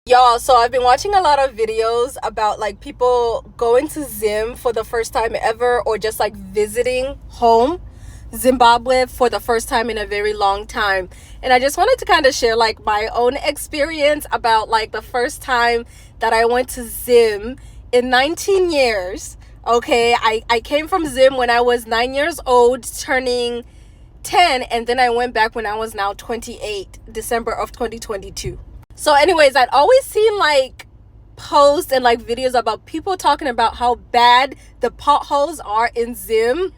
Y'all, so I've been watching a lot of videos about like people going to Zim for the first time ever, or just like visiting home, Zimbabwe, for the first time in a very long time. And I just wanted to kind of share like my own experience about like the first time that I went to Zim in 19 years. Okay, I came from Zim when I was 9 years old, turning 10, and then I went back when I was now 28, December of 2022. So anyways, I'd always seen like posts and like videos about people talking about how bad the potholes are in Zim.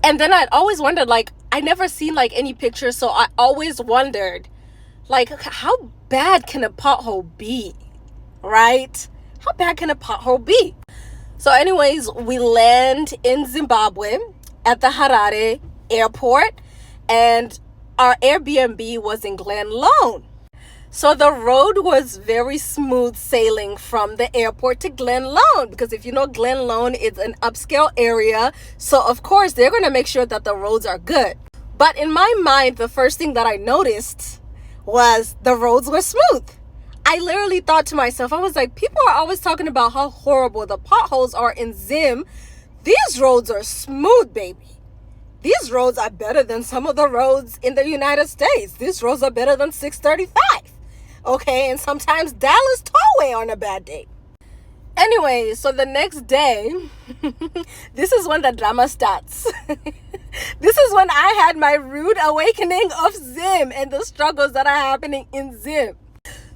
And then I'd always wondered, like, I never seen like any pictures, so I always wondered, like, how bad can a pothole be, right? How bad can a pothole be? So anyways, we land in Zimbabwe at the Harare airport, and our Airbnb was in Glen Lone. So the road was very smooth sailing from the airport to Glen Lone, because if you know, Glen Lone is an upscale area. So of course they're going to make sure that the roads are good. But in my mind, the first thing that I noticed was the roads were smooth. I literally thought to myself, I was like, people are always talking about how horrible the potholes are in Zim. These roads are smooth, baby. These roads are better than some of the roads in the United States. These roads are better than 635. Okay, and sometimes Dallas Tollway on a bad day. Anyway, so the next day, this is when the drama starts. This is when I had my rude awakening of Zim and the struggles that are happening in Zim.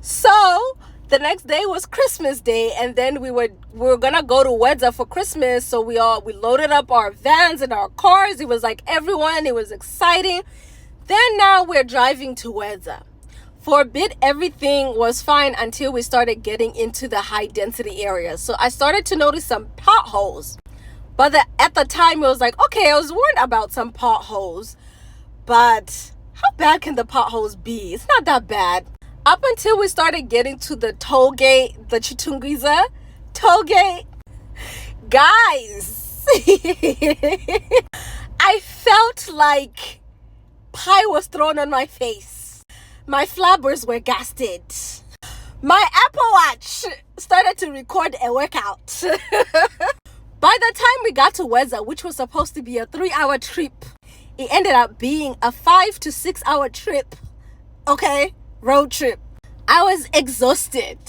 So the next day was Christmas Day, and then we were gonna go to Wedza for Christmas. So we loaded up our vans and our cars. It was like everyone. It was exciting. Then now we're driving to Wedza. For a bit, everything was fine until we started getting into the high density areas. So I started to notice some potholes. But at the time, it was like, okay, I was warned about some potholes. But how bad can the potholes be? It's not that bad. Up until we started getting to the toll gate, the Chitungiza toll gate. Guys, I felt like pie was thrown on my face. My flabbers were gasted. My Apple Watch started to record a workout. By the time we got to Wedza, which was supposed to be a 3-hour trip, it ended up being a 5 to 6 hour trip. Okay, road trip. I was exhausted.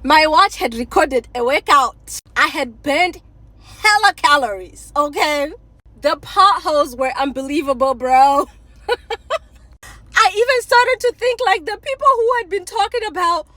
My watch had recorded a workout. I had burned hella calories. Okay, the potholes were unbelievable, bro. I even started to think like the people who had been talking about